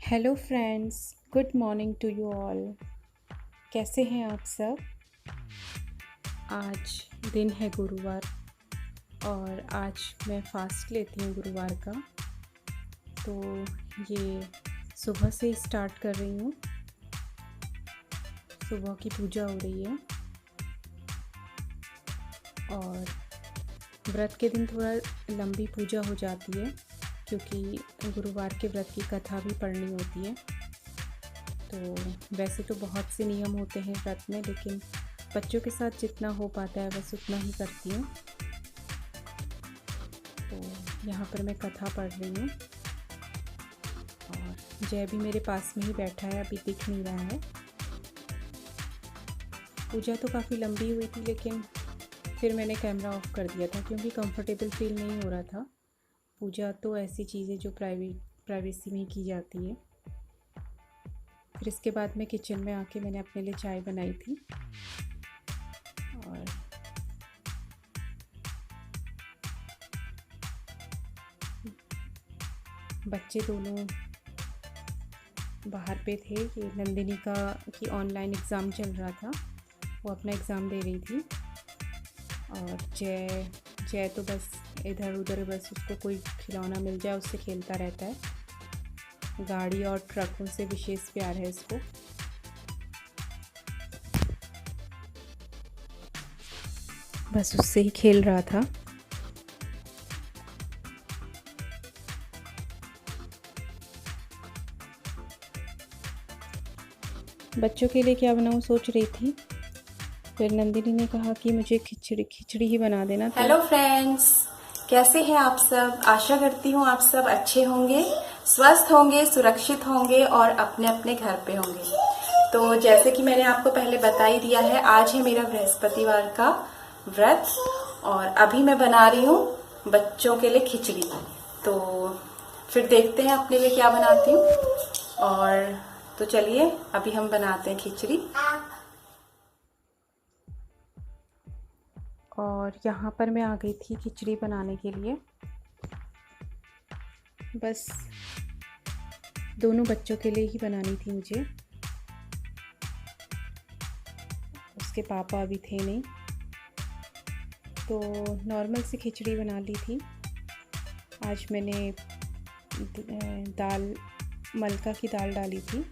Hello friends, good morning to you all. कैसे हैं आप सब? आज दिन है गुरुवार और आज मैं फ़ास्ट लेती हूँ गुरुवार का। तो ये सुबह से ही स्टार्ट कर रही हूँ। सुबह की पूजा हो रही है और व्रत के दिन थोड़ा लंबी पूजा हो जाती है क्योंकि गुरुवार के व्रत की कथा भी पढ़नी होती है। तो वैसे तो बहुत से नियम होते हैं व्रत में, लेकिन बच्चों के साथ जितना हो पाता है बस उतना ही करती हूँ। तो यहाँ पर मैं कथा पढ़ रही हूँ और जय भी मेरे पास में ही बैठा है, अभी दिख नहीं रहा है। पूजा तो काफ़ी लंबी हुई थी, लेकिन फिर मैंने कैमरा ऑफ कर दिया था क्योंकि कंफर्टेबल फील नहीं हो रहा था। पूजा तो ऐसी चीज़ है जो प्राइवेसी में ही की जाती है। फिर इसके बाद मैं किचन में आके मैंने अपने लिए चाय बनाई थी और बच्चे दोनों बाहर पे थे। ये नंदिनी की ऑनलाइन एग्ज़ाम चल रहा था, वो अपना एग्ज़ाम दे रही थी। और जय जय तो बस इधर उधर, बस उसको कोई खिलौना मिल जाए उससे खेलता रहता है। गाड़ी और ट्रकों से विशेष प्यार है इसको। बस उससे ही खेल रहा था। बच्चों के लिए क्या बनाऊँ सोच रही थी, फिर नंदिनी ने कहा कि मुझे खिचड़ी ही बना देना। हेलो फ्रेंड्स, कैसे हैं आप सब। आशा करती हूँ आप सब अच्छे होंगे, स्वस्थ होंगे, सुरक्षित होंगे और अपने अपने घर पे होंगे। तो जैसे कि मैंने आपको पहले बता ही दिया है, आज है मेरा बृहस्पतिवार का व्रत और अभी मैं बना रही हूँ बच्चों के लिए खिचड़ी। तो फिर देखते हैं अपने लिए क्या बनाती हूँ। और तो चलिए अभी हम बनाते हैं खिचड़ी। और यहाँ पर मैं आ गई थी खिचड़ी बनाने के लिए। बस दोनों बच्चों के लिए ही बनानी थी मुझे, उसके पापा अभी थे नहीं, तो नॉर्मल सी खिचड़ी बना ली थी। आज मैंने दाल, मलका की दाल डाली थी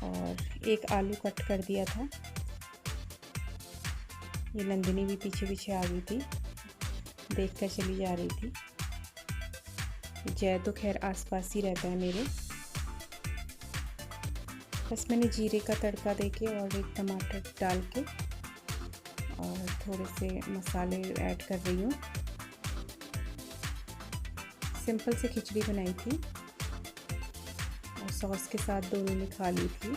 और एक आलू कट कर दिया था। ये नंदिनी भी पीछे पीछे आ गई थी, देख कर चली जा रही थी। जय तो खैर आसपास ही रहता है मेरे। बस मैंने जीरे का तड़का देके और एक टमाटर डाल के और थोड़े से मसाले ऐड कर रही हूँ। सिंपल से खिचड़ी बनाई थी और सॉस के साथ दोनों ने खा ली थी।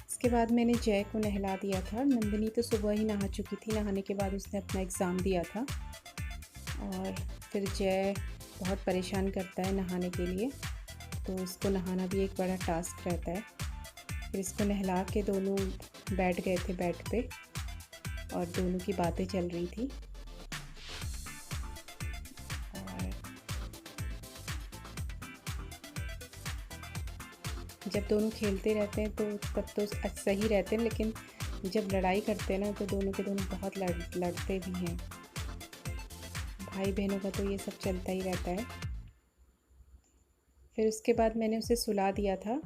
इसके बाद मैंने जय को नहला दिया था। नंदिनी तो सुबह ही नहा चुकी थी, नहाने के बाद उसने अपना एग्ज़ाम दिया था। और फिर जय बहुत परेशान करता है नहाने के लिए, तो उसको नहाना भी एक बड़ा टास्क रहता है। फिर इसको नहला के दोनों बैठ गए थे बेड पे और दोनों की बातें चल रही थी। और जब दोनों खेलते रहते हैं तो तब तो सही रहते हैं, लेकिन जब लड़ाई करते हैं ना तो दोनों के दोनों बहुत लड़ते भी हैं। भाई बहनों का तो ये सब चलता ही रहता है। फिर उसके बाद मैंने उसे सुला दिया था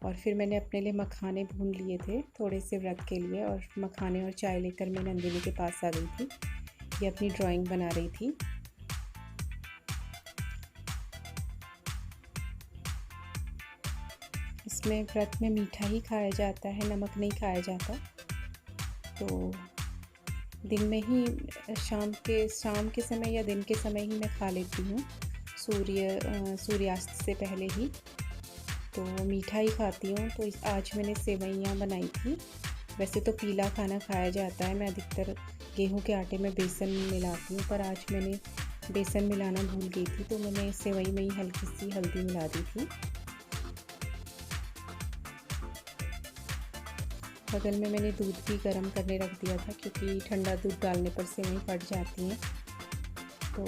और फिर मैंने अपने लिए मखाने भून लिए थे थोड़े से व्रत के लिए, और मखाने और चाय लेकर मैं नंदिनी के पास आ गई थी। ये अपनी ड्राइंग बना रही थी। इसमें व्रत में मीठा ही खाया जाता है, नमक नहीं खाया जाता। तो दिन में ही शाम के समय या दिन के समय ही मैं खा लेती हूँ, सूर्यास्त से पहले ही। तो मीठा ही खाती हूँ। तो आज मैंने सेवइयाँ बनाई थी। वैसे तो पीला खाना खाया जाता है, मैं अधिकतर गेहूं के आटे में बेसन मिलाती हूँ, पर आज मैंने बेसन मिलाना भूल गई थी, तो मैंने सेवई में ही हल्की सी हल्दी मिला दी थी। बगल में मैंने दूध भी गर्म करने रख दिया था, क्योंकि ठंडा दूध डालने पर सेवई फट जाती हैं। तो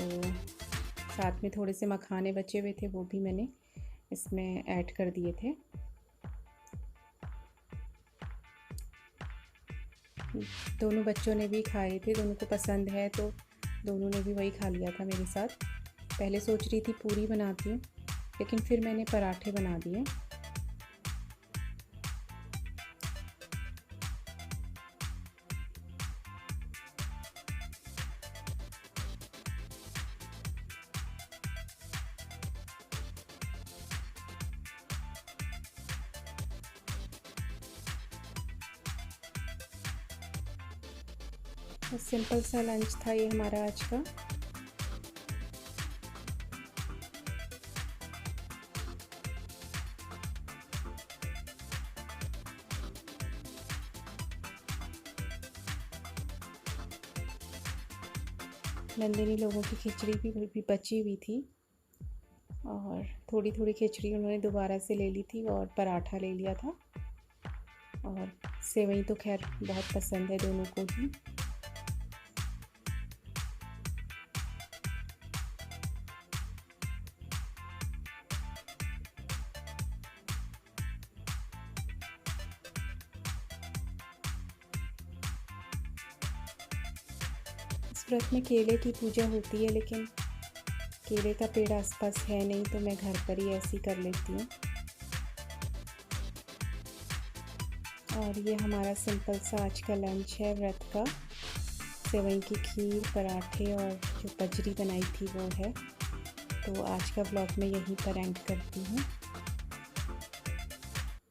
साथ में थोड़े से मखाने बचे हुए थे, वो भी मैंने इसमें ऐड कर दिए थे। दोनों बच्चों ने भी खाए थे, दोनों को पसंद है, तो दोनों ने भी वही खा लिया था मेरे साथ। पहले सोच रही थी पूरी बनाती हूँ, लेकिन फिर मैंने पराठे बना दिए। सिंपल सा लंच था ये हमारा आज का। नंदिनी लोगों की खिचड़ी भी बची हुई थी, और थोड़ी थोड़ी खिचड़ी उन्होंने दोबारा से ले ली थी और पराठा ले लिया था। और सेवई तो खैर बहुत पसंद है दोनों को ही। इस व्रत में केले की पूजा होती है, लेकिन केले का पेड़ आसपास है नहीं, तो मैं घर पर ही ऐसी कर लेती हूँ। और ये हमारा सिंपल सा आज का लंच है व्रत का। सेवई की खीर, पराठे और जो बजरी बनाई थी वो है। तो आज का व्लॉग मैं यहीं पर एंड करती हूँ।